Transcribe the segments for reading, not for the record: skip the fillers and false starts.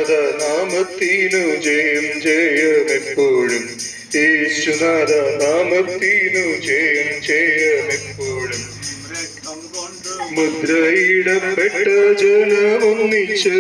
യേശുനാഥ നാമത്തിനു ജയം ജയം എപ്പോഴും, യേശുനാഥ നാമത്തിനു ജയം ജയം എപ്പോഴും. മുദ്രയിടപ്പെട്ട ജനമൊന്നിച്ച്,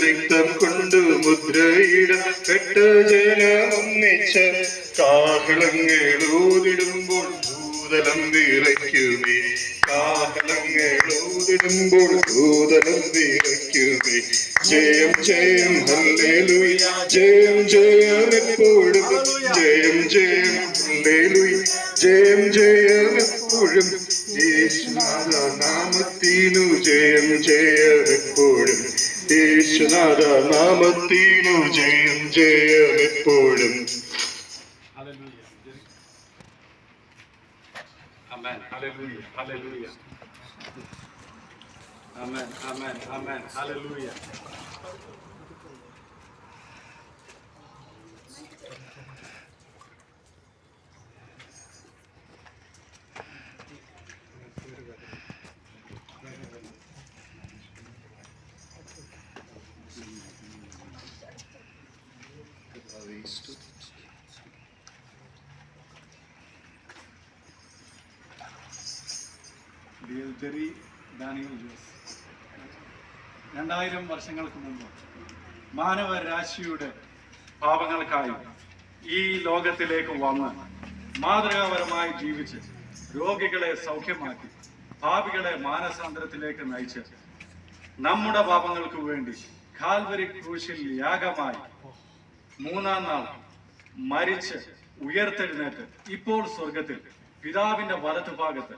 രക്തം കൊണ്ട് മുദ്രയിടപ്പെട്ട ജനമൊന്നിച്ച്, കാഹളങ്ങളൂതിടുമ്പോൾ ഭൂതലം വിറയ്ക്കുമേ, കാഹളങ്ങളൂതിടുമ്പോൾ ഭൂതലം വിറയ്ക്കുമേ. ജയം ജയം ഹല്ലേലൂയ, ജയം ജയം എപ്പോഴും, ജയം ജയം ഹല്ലേലൂയ, ജയം ജയം എപ്പോഴും. യേശുനാഥ നാമത്തിനു ജയം ജയം എപ്പോഴും, യേശുനാഥ നാമത്തിനു ജയം ജയം എപ്പോഴും. Amen. Hallelujah. Hallelujah. Amen. Amen. Amen. Hallelujah. Jerry Daniel Jose 2000 വർഷങ്ങൾക്ക് മുമ്പ് മാനവരാശിയുടെ പാപങ്ങൾക്കായി ഈ ലോകത്തിലേക്ക് വന്ന് മാതൃകാപരമായി ജീവിച്ച് രോഗികളെ സൗഖ്യമാക്കി പാപികളെ മാനസാന്തരത്തിലേക്ക് നയിച്ച് നമ്മുടെ പാപങ്ങൾക്ക് വേണ്ടി കാൽവരി ക്രൂശിൽ യാഗമായി 3-ാം നാൾ മരിച്ച് ഉയർത്തെഴുന്നേറ്റ് ഇപ്പോൾ സ്വർഗത്തിൽ പിതാവിന്റെ വലത്തുഭാഗത്ത്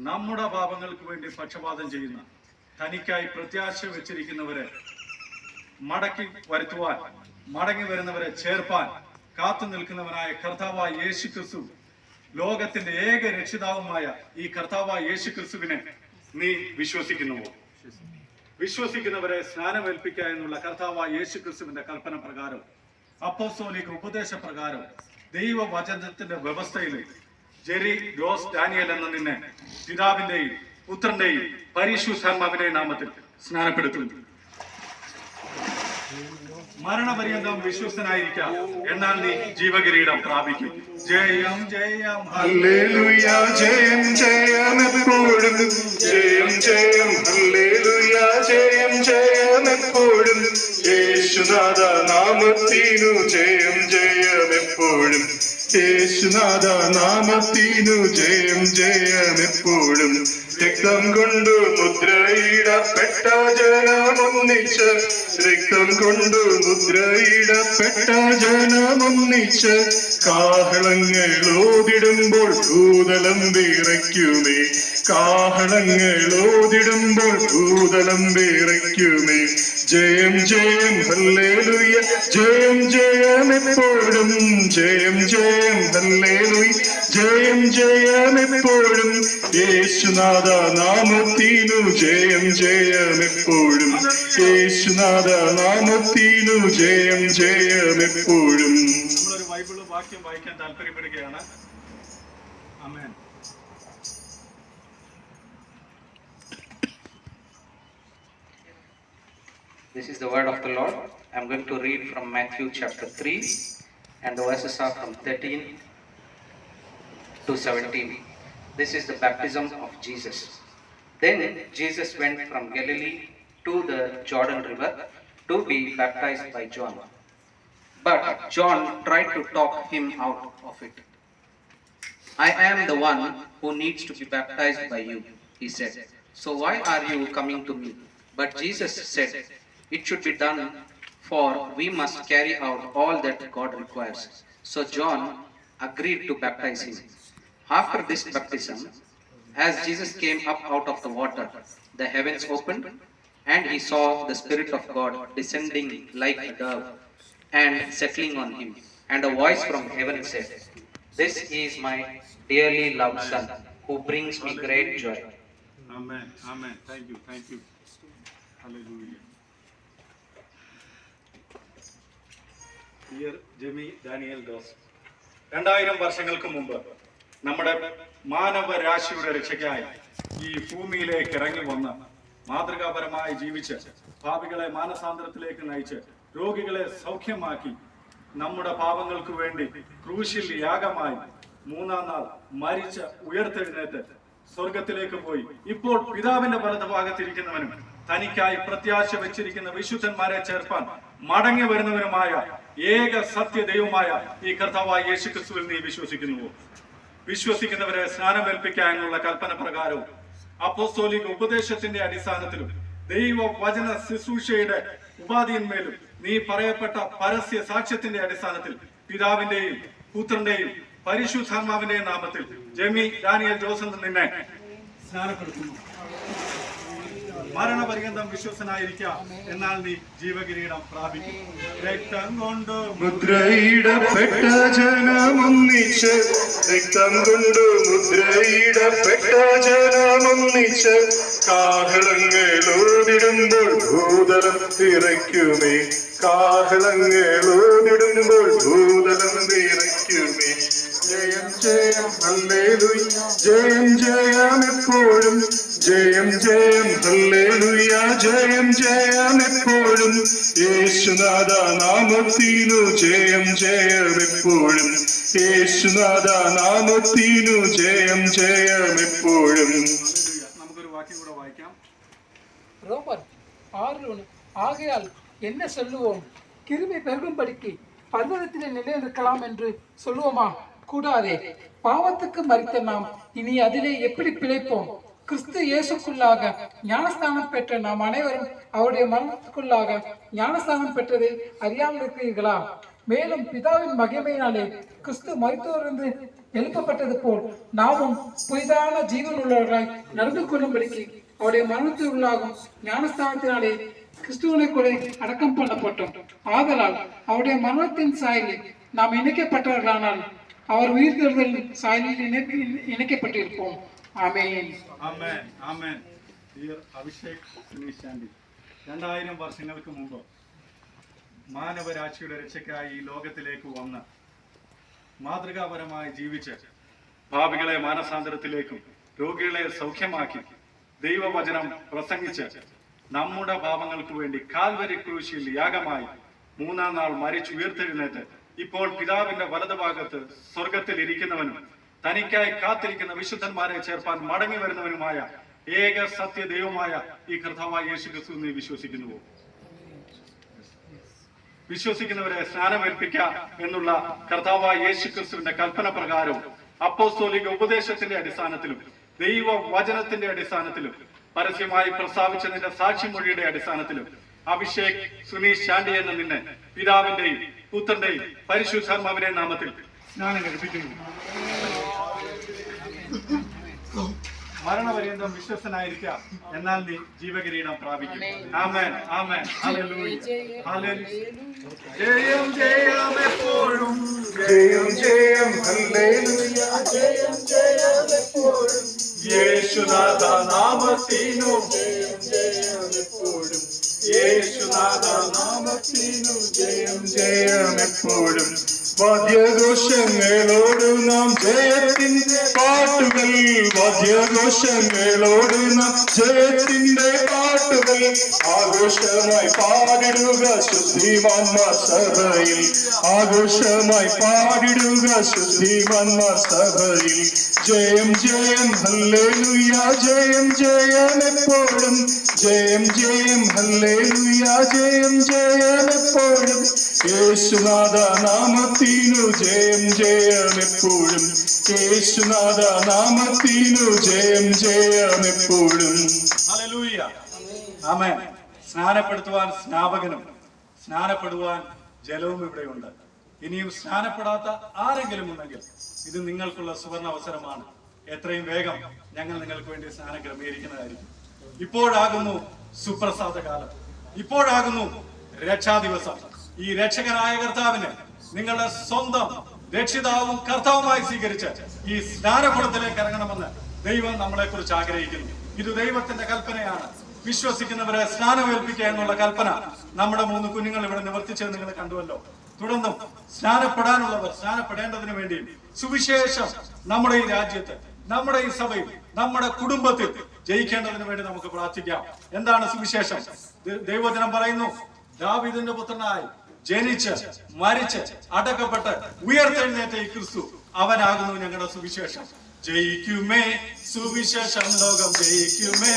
നമ്മുടെ പാപങ്ങൾക്ക് വേണ്ടി പക്ഷപാതം ചെയ്യുന്ന, തനിക്കായി പ്രത്യാശ വെച്ചിരിക്കുന്നവരെ മടക്കി വരുത്തുവാൻ, മടങ്ങി വരുന്നവരെ ചേർപ്പാൻ കാത്തു നിൽക്കുന്നവനായ കർത്താവായ യേശു ക്രിസ്തു, ലോകത്തിന്റെ ഏക രക്ഷിതാവുമായ ഈ കർത്താവായ യേശു ക്രിസ്തുവിനെ നീ വിശ്വസിക്കുന്നുവോ? വിശ്വസിക്കുന്നവരെ സ്നാനമേൽപ്പിക്കുക എന്നുള്ള കർത്താവായ യേശു ക്രിസ്തുവിന്റെ കൽപ്പന പ്രകാരം, അപ്പോസ്തോലിക ഉപദേശ പ്രകാരം, ദൈവവചനത്തിന്റെ വ്യവസ്ഥയിൽ ജെറി ജോസ് ഡാനിയൽ എന്ന നിന്നെ പിതാവിന്റെയും പുത്രന്റെയും പരിശുദ്ധാത്മാവിന്റെയും നാമത്തിൽ സ്നാനപ്പെടുത്തുന്നു. മരണപര്യന്തം വിശ്വസ്തനായിരിക്കാം, എന്നാൽ നീ ജീവകിരീടം പ്രാപിക്കും. ജയം ജയം ഹല്ലേലൂയ, ജയം ജയം എപ്പോഴും, ജയം ജയം ഹല്ലേലൂയ, ജയം ജയം എപ്പോഴും. യേശുനാഥ നാമത്തിനു ജയം ജയം എപ്പോഴും, യേശുനാഥ നാമത്തിനു ജയം ജയം എപ്പോഴും. രക്തം കൊണ്ടു മുദ്രയിടപ്പെട്ട ജനമൊന്നിച്ച്, രക്തം കൊണ്ടു മുദ്രയിടപ്പെട്ട ജനമൊന്നിച്ച്, കാഹളങ്ങളോതിടുമ്പോൾ ഭൂതലം വിറയ്ക്കുമേ, കാഹളങ്ങളോതിടുമ്പോൾ ഭൂതലം വിറയ്ക്കുമേ. ജയം ജയം ഹല്ലേലൂയ, ജയം ജയം എപ്പോഴും, ജയം ജയം ഹല്ലേലൂയ, ജയം ജയം എപ്പോഴും. യേശുനാഥ നാമത്തിനു ജയം ജയം എപ്പോഴും, യേശുനാഥ നാമത്തിനു ജയം ജയം എപ്പോഴും. നമ്മളൊരു ബൈബിൾ വാക്യം വായിക്കാൻ താല്പര്യപ്പെടുകയാണ്. ആമേൻ. This is the word of the Lord. I'm going to read from Matthew chapter 3, and the verses are from 13 to 17. This is the baptism of Jesus. Then Jesus went from Galilee to the Jordan River to be baptized by John. But John tried to talk him out of it. I am the one who needs to be baptized by you, he said. So why are you coming to me? But Jesus said, it should be done, for we must carry out all that God requires. So John agreed to baptize him. After this baptism, as Jesus came up out of the water, the heavens opened, and he saw the Spirit of God descending like a dove and settling on him. And a voice from heaven said, this is my dearly loved Son, who brings me great joy. Amen. Amen. Thank you. Thank you. Hallelujah. Dear Jimmy Daniel Dos, 2000 വർഷങ്ങൾക്ക് മുമ്പ് നമ്മുടെ മാനവരാശിയുടെ രക്ഷയ്ക്കായി ഈ ഭൂമിയിലേക്ക് ഇറങ്ങി വന്ന് മാതൃകാപരമായി ജീവിച്ച് പാപികളെ മാനസാന്തരത്തിലേക്ക് നയിച്ച് രോഗികളെ സൗഖ്യമാക്കി നമ്മുടെ പാപങ്ങൾക്ക് വേണ്ടി ക്രൂശിൽ യാഗമായി മൂന്നാം നാൾ മരിച്ച ഉയർത്തെഴുന്നേറ്റ് സ്വർഗത്തിലേക്ക് പോയി ഇപ്പോൾ പിതാവിന്റെ വലതുഭാഗത്തിരിക്കുന്നവനും തനിക്കായി പ്രത്യാശ വെച്ചിരിക്കുന്ന വിശുദ്ധന്മാരെ ചേർപ്പാൻ മടങ്ങി വരുന്നവനുമായ ഏക സത്യ ദൈവമായ ഈ കർത്താവായ യേശു ക്രിസ്തുവിൽ നീ വിശ്വസിക്കുന്നുവോ? വിശ്വസിക്കുന്നവരെ സ്നാനമേൽപ്പിക്കുക എന്നുള്ള കൽപ്പന പ്രകാരവും അപ്പോസ്തോലിക ഉപദേശത്തിന്റെ അടിസ്ഥാനത്തിലും ദൈവ വചന ശുശ്രൂഷയുടെ ഉപാധിയിന്മേലും നീ പറയപ്പെട്ട പരസ്യ സാക്ഷ്യത്തിന്റെ അടിസ്ഥാനത്തിൽ പിതാവിന്റെയും പുത്രന്റെയും പരിശുദ്ധാത്മാവിന്റെയും നാമത്തിൽ ജെമി ഡാനിയൽ ജോസഫ് നിന്നെ സ്നാനപ്പെടുത്തുന്നു. മരണപര്യന്തം വിശ്വസനായിരിക്കുക, എന്നാൽ നീ ജീവകിരീടം പ്രാപിക്കും. രക്തം കൊണ്ട് മുദ്രയിടപ്പെട്ട ജനമൊന്നിച്ച്, രക്തം കൊണ്ട് മുദ്രയിടപ്പെട്ട ജനമൊന്നിച്ച്, കാഹളങ്ങളോടിടുമ്പോൾ ഭൂതലം വിറയ്ക്കുമേ, കാഹളങ്ങളോടിടുമ്പോൾ ഭൂതലം വിറയ്ക്കുമേ. ജയം ജയം ഹല്ലേലൂയ, ജയം ജയം എപ്പോഴും, ജയം ജയം ഹല്ലേലൂയ, ജയം ജയം എപ്പോഴും. യേശുനാഥ നാമത്തിനു ജയം ജയം എപ്പോഴും, യേശുനാഥ നാമത്തിനു ജയം ജയം എപ്പോഴും. നമുക്കൊരു വാക്യം കൂടെ വായിക്കാം. ரோமர் 6:1 ஆகையால் என்ன சொல்லுவோம்? கிருபை பெருகும்படிக்கு பர்வதத்திலே நிலைநிற்கலாம் என்று சொல்லுவோமா? கூடாதே. பாவத்துக்கு மரித்த நாம் இனி அதிலே எப்படி பிழைப்போம்? கிறிஸ்து இயேசுக்குள்ளாக ஞானஸ்தானம் பெற்ற நாம் அனைவரும் அவருடைய மரணத்துக்குள்ளாக ஞானஸ்தானம் பெற்றதை அறியாமல் இருக்கிறீர்களா? மேலும் பிதாவின் மகிமையினாலே கிறிஸ்து மரித்தோரிலிருந்து எழுப்பப்பட்டது போல் நாமும் புதிதான ஜீவன் உள்ளவர்களாய் நடந்து கொள்ளும்படிக்கு அவருடைய மரணத்திற்குள்ளாகும் ஞானஸ்தானத்தினாலே கிறிஸ்துவனை கூட அடக்கம் பண்ணப்பட்டோம். ஆதலால் அவருடைய மரணத்தின் சாயலில் நாம் இணைக்கப்பட்டவர்களானால் அவர் உயிர்த்தெழுதலின் சாயலில் இணைக்கப்பட்டிருப்போம். ആമേൻ. ആമേൻ. ആമേൻ. ഡിയർ അഭിഷേക് സുനീഷ് ശാന്തി, 2000 വർഷങ്ങൾക്ക് മുമ്പ് മാനവരാശിയുടെ രക്ഷയ്ക്കായി ഈ ലോകത്തിലേക്ക് വന്ന് മാതൃകാപരമായി ജീവിച്ച് പാപികളെ മാനസാന്തരത്തിലേക്കും രോഗികളെ സൗഖ്യമാക്കി ദൈവവചനം പ്രസംഗിച്ച് നമ്മുടെ പാപങ്ങൾക്ക് വേണ്ടി കാൽവരി ക്രൂശിൽ യാഗമായി മൂന്നാം നാൾ മരിച്ചുയർത്തെഴുന്നേറ്റ് ഇപ്പോൾ പിതാവിന്റെ വലതുഭാഗത്ത് സ്വർഗത്തിൽ ഇരിക്കുന്നവനും തനിക്കായി കാത്തിരിക്കുന്ന വിശുദ്ധന്മാരെ ചേർപ്പാൻ മടങ്ങി വരുന്നവനുമായ ഏക സത്യ ദൈവമായ ഈ കർത്താവായ യേശു ക്രിസ്തു നീ വിശ്വസിക്കുന്നുവോ? വിശ്വസിക്കുന്നവരെ സ്നാനമേൽപ്പിക്കുക എന്നുള്ള കർത്താവായ യേശു ക്രിസ്തുവിന്റെ കൽപ്പന പ്രകാരവും അപ്പോസ്തോലിക ഉപദേശത്തിന്റെ അടിസ്ഥാനത്തിലും ദൈവ വചനത്തിന്റെ അടിസ്ഥാനത്തിലും പരസ്യമായി പ്രസ്താവിച്ചതിന്റെ സാക്ഷിമൊഴിയുടെ അടിസ്ഥാനത്തിലും അഭിഷേക് സുനീഷ് ശാന്തി എന്ന നിന്നെ പിതാവിന്റെയും പുത്രന്റെയും പരിശുദ്ധാത്മാവിന്റെ നാമത്തിൽ സ്നാനം കഴിപ്പിക്കുന്നു. മരണപര്യന്തം വിശ്വസനായിരിക്കുക, എന്നാൽ നീ ജീവകിരീടം പ്രാപിക്കും. ആമേൻ. ആമേൻ. ഹല്ലേലൂയ. ഹല്ലേലൂയ. ജയം ജയം എപ്പോഴും, ജയം ജയം ഹല്ലേലൂയ, ജയം ജയം എപ്പോഴും. യേശുനാഥ നാമത്തിനു ജയം ജയം എപ്പോഴും, യേശുനാഥ നാമത്തിനു ജയം ജയം എപ്പോഴും. വാദ്യഘോഷങ്ങളോട് നാം ജയത്തിന്റെ പാട്ടുകൾ, വാദ്യഘോഷങ്ങളോട് നാം ജയത്തിന്റെ പാട്ടുകൾ ആഘോഷമായി പാടിടുക ശുദ്ധിമാന്മാർ സഭയിൽ, ആഘോഷമായി പാടിടുക ശുദ്ധിമാന്മാർ സഭയിൽ. ജയം ജയം ഹല്ലേലൂയ, ജയം ജയം എപ്പോഴും, ജയം ജയം ഹല്ലേലൂയ, ജയം ജയം എപ്പോഴും. യേശുനാഥ നാമത്തിനു ജയം ജയം എപ്പോഴും, യേശുനാഥ നാമത്തിനു ജയം ജയം എപ്പോഴും. ഹല്ലേലൂയ. ആമേൻ. സ്നാനപ്പെടുത്തുവാൻ സ്നാപകനും സ്നാനപ്പെടുവാൻ ജലവും ഇവിടെയുണ്ട്. ഇനിയും സ്നാനപ്പെടാത്ത ആരെങ്കിലും ഉണ്ടെങ്കിൽ ഇത് നിങ്ങൾക്കുള്ള സുവർണ അവസരമാണ്. എത്രയും വേഗം ഞങ്ങൾ നിങ്ങൾക്ക് വേണ്ടി സ്നാനം ക്രമീകരിക്കുന്നതായിരിക്കും. ഇപ്പോഴാകുന്നു സുപ്രസാദ കാലം, ഇപ്പോഴാകുന്നു രക്ഷാദിവസം. ഈ രക്ഷകനായ കർത്താവിനെ നിങ്ങളുടെ സ്വന്തം രക്ഷിതാവും കർത്താവുമായി സ്വീകരിച്ച് ഈ സ്നാനകുളത്തിലേക്ക് ഇറങ്ങണമെന്ന് ദൈവം നമ്മളെ കുറിച്ച് ആഗ്രഹിക്കുന്നു. ഇത് ദൈവത്തിന്റെ കൽപ്പനയാണ്. വിശ്വസിക്കുന്നവരെ സ്നാനമേൽപ്പിക്കുക എന്നുള്ള കൽപ്പന നമ്മുടെ 3 കുഞ്ഞുങ്ങൾ ഇവിടെ നിവർത്തിച്ചത് നിങ്ങൾ കണ്ടുവല്ലോ. തുടർന്നും സ്നാനപ്പെടാനുള്ളവർ സ്നാനപ്പെടേണ്ടതിന് വേണ്ടിയും സുവിശേഷം നമ്മുടെ ഈ രാജ്യത്ത്, നമ്മുടെ ഈ സഭയിൽ, നമ്മുടെ കുടുംബത്തിൽ ജയിക്കേണ്ടതിന് വേണ്ടി നമുക്ക് പ്രാർത്ഥിക്കാം. എന്താണ് സുവിശേഷം? ദൈവവചനം പറയുന്നു, ദാവീദിന്റെ പുത്രനായി ജനിച്ച് മരിച്ച് അടക്കപ്പെട്ട് ഉയർത്തെഴുന്നേറ്റ ഈ ക്രിസ്തു അവനാകുന്നു ഞങ്ങളുടെ സുവിശേഷം. ജയിക്കുമേ സുവിശേഷം, ലോകം ജയിക്കുമേ,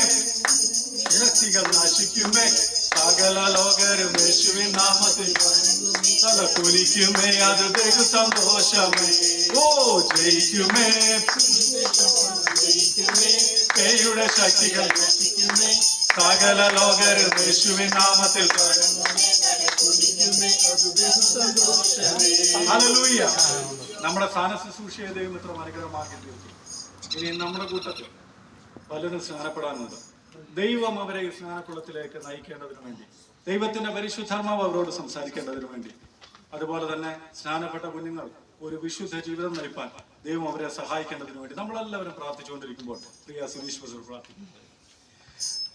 വ്യക്തികൾ നശിക്കുമേ, സകല ലോകരും യേശുവിൻ നാമത്തിൽ തല കുലിക്കുമേ, അത് ദൈവ സന്തോഷമേ. ഓ ജയിക്കുമേ, പേയുടെ ശക്തികൾ നശിക്കുമേ, സകല ലോകരും യേശുവിൻ നാമത്തിൽ ഹല്ലേലൂയ. നമ്മുടെ സ്ഥാന ശുശ്രൂഷയെ ദൈവം എത്ര മനോഹരമാക്കി തീർക്കും. ഇനി നമ്മുടെ കൂട്ടത്തിൽ പലരും സ്നാനപ്പെടാനുണ്ട്. ദൈവം അവരെ സ്നാനക്കുളത്തിലേക്ക് നയിക്കേണ്ടതിന് വേണ്ടി, ദൈവത്തിന്റെ പരിശുദ്ധാത്മാവ് അവരോട് സംസാരിക്കേണ്ടതിന് വേണ്ടി, അതുപോലെ തന്നെ സ്നാനപ്പെട്ട കുഞ്ഞുങ്ങൾ ഒരു വിശുദ്ധ ജീവിതം നയിപ്പാൻ ദൈവം അവരെ സഹായിക്കേണ്ടതിന് വേണ്ടി നമ്മളെല്ലാവരും പ്രാർത്ഥിച്ചുകൊണ്ടിരിക്കുമ്പോൾ പ്രിയ സുനീഷ് ബസൂർ പ്രാർത്ഥിക്കുന്നത്.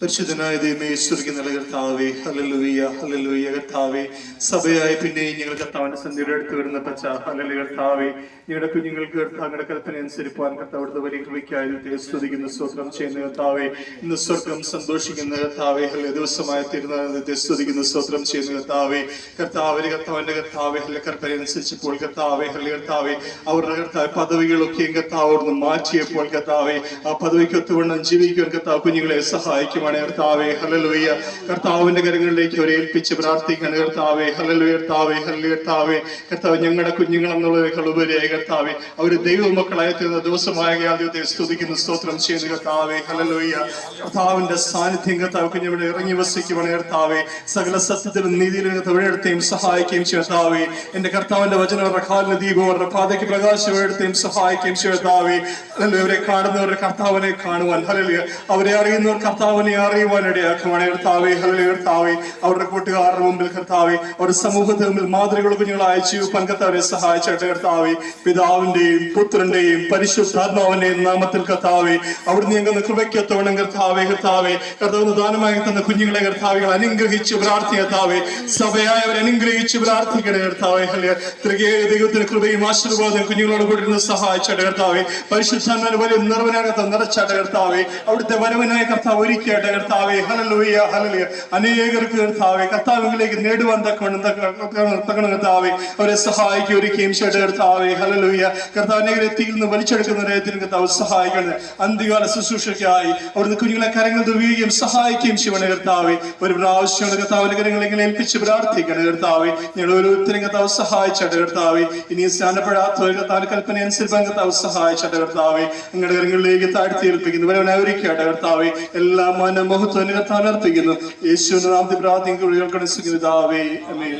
പരിശുദ്ധനായ ദൈവമേ, സ്വർഗ്ഗീയ നല്ല കർത്താവേ, ഹല്ലേലൂയ ഹല്ലേലൂയ. കർത്താവേ, സഭയായി പിന്നെയും ഞങ്ങൾ കർത്താവിന്റെ സന്ധിയുടെ അടുത്ത് വരുന്ന പച്ച ഹല്ലേലൂയ. കർത്താവേ, ഞങ്ങളുടെ കുഞ്ഞുങ്ങൾക്ക് അങ്ങയുടെ കൽപ്പന അനുസരിപ്പാൻ കർത്താവിടുത്തെ വലിയ കൃപയ്ക്കായി സ്തുതിക്കുന്ന സ്തോത്രം ചെയ്യുന്ന കർത്താവേ, ഇന്ന് സ്വർഗം സന്തോഷിക്കുന്ന കർത്താവേ, ഹല്ലേലൂയ. ദിവസമായ തിരുനാളത്തെ സ്തുതിക്കുന്ന സ്തോത്രം ചെയ്യുന്ന കർത്താവേ, കർത്താവിന്റെ കർത്താവേ ഹല്ലേലൂയ കൽപ്പന അനുസരിച്ചപ്പോൾ കർത്താവേ, ഹല്ലേലൂയ കർത്താവേ, അവരുടെ കർത്താവ് പദവികളൊക്കെയും കർത്താവ് മാറ്റിയപ്പോൾ കർത്താവേ, ആ പദവിക്ക് ഒത്തുവണ്ണം ജീവിക്കുവാൻ കർത്താവ് കുഞ്ഞുങ്ങളെ സഹായിക്കും കർത്താവേ. ഹല്ലേലൂയ. കർത്താവിന്റെ കരങ്ങളിലേക്ക് അവരെ ഏൽപ്പിച്ച് പ്രാർത്ഥിക്കണം കർത്താവേ. ഹല്ലേലൂയ കർത്താവേ, ഹല്ലേലൂയ കർത്താവേ. കർത്താവ് ഞങ്ങളുടെ കുഞ്ഞുങ്ങൾ എന്നുള്ളതിനേക്കാൾ ഉപരിയായി കർത്താവേ, അവര് ദൈവമക്കളായി തീർന്ന ദിവസമായ ദൈവത്തെ സ്തുതിക്കുന്ന സ്തോത്രം ചെയ്യുന്ന കർത്താവേ. ഹല്ലേലൂയ. കർത്താവിന്റെ സാന്നിധ്യം കർത്താവ് കുഞ്ഞുങ്ങളെ ഇറങ്ങി വസിക്കുവാണ് കർത്താവേ. സകല സത്യത്തിലും നീതിയിലും കർത്താവിനെടുത്തേയും സഹായിക്കുകയും ചെയ്യും കർത്താവേ. എന്റെ കർത്താവിന്റെ വചനം അവരുടെ കാലിന് ദീപവും അവരുടെ പാതയ്ക്ക് പ്രകാശം എടുത്തേയും സഹായിക്കുകയും ചെയ്യും കർത്താവേ. ഹല്ലേലൂയ. അവരെ കാണുന്നവരുടെ കർത്താവിനെ കാണുവാൻ, ഹല്ലേലൂയ, അവരെ അറിയുന്നവർ കർത്താവിനെ അറിയുവാനിടയാക്കുവാണ് കർത്താവേ. ഹല്ലേലൂയ കർത്താവേ. അവരുടെ കൂട്ടുകാരുടെ മുമ്പിൽ കർത്താവേ, അവരുടെ സമൂഹത്തിന് മുമ്പിൽ മാതൃകൾ കുഞ്ഞുങ്ങളായി ജീവിപ്പാൻ കർത്താവരെ സഹായിച്ചട്ടെ കർത്താവേ. പിതാവിന്റെയും പുത്രന്റെയും പരിശുദ്ധാത്മാവിന്റെയും നാമത്തിൽ കർത്താവേ, അവിടുന്ന് ഞങ്ങൾ കൃപയ്ക്കെത്തോണം കർത്താവേ. കർത്താവേ, കർത്താവിന് ദാനമായി തന്ന കുഞ്ഞുങ്ങളെ കർത്താവികൾ അനുഗ്രഹിച്ച് പ്രാർത്ഥിക്കുക കർത്താവേ. സഭയായി അവർ അനുഗ്രഹിച്ച് പ്രാർത്ഥിക്കണേ കർത്താവേ. ഹല്ലേലൂയ. ത്രിയേക ദൈവത്തിന്റെ കൃപയും ആശീർവാദം കുഞ്ഞുങ്ങളോട് കൂടി ഇരുന്ന് സഹായിച്ചട്ടെ കർത്താവേ. പരിശുദ്ധാത്മാവിന്റെ വലിയ നിറവിനകത്ത് നിറച്ചട്ടെ കർത്താവേ. അവിടുത്തെ വരവനായ കർത്താവ് ഒരുക്കിയട്ടെ കർത്താവേ. Hallelujah hallelujah. അനേകർക്ക് കർത്താവേ കർത്താവിലേക്ക് നേടുവാൻ തക്കണം കർത്താവേ. അവരെ സഹായിക്കുക ഒരുക്കുകയും ചെയ്യട്ടെ കർത്താവേ. ഹല്ലേലൂയ. കർത്താവ് അനേകരെ തീയിൽ നിന്ന് വലിച്ചെടുക്കുന്നവരെ കർത്താവ് സഹായിക്കണം. അന്ത്യകാല ശുശ്രൂഷയ്ക്കായി അവിടുന്ന് കുഞ്ഞുങ്ങളെ കരങ്ങൾ ദുർവീകരിക്കുകയും സഹായിക്കുകയും ചെയ്യണേ കർത്താവേ. ഒരു പ്രാവശ്യം കർത്താവിന്റെ കരങ്ങളെ ഇങ്ങനെ ഏൽപ്പിച്ച് പ്രാർത്ഥിക്കണേ കർത്താവേ. ഞങ്ങൾ ഓരോരുത്തരും കർത്താവ് സഹായിച്ചട്ടെ കർത്താവേ. ഇനി സ്നാനപ്പെടാത്തവർ കർത്താവിന്റെ കൽപ്പന അനുസരിച്ച് കർത്താവ് സഹായിച്ചട്ടെ കർത്താവേ. നിങ്ങളുടെ കരങ്ങളിലേക്ക് താഴ്ത്തി ഏൽപ്പിക്കുന്നു വരവനെ ഒരുക്കട്ടെ കർത്താവേ. എല്ലാ മനമഹത്വം കർത്താവിനെ അർപ്പിക്കുന്നു. യേശുവിന്റെ നാമത്തിൽ പ്രാർത്ഥിക്കുന്നു. ആമേൻ.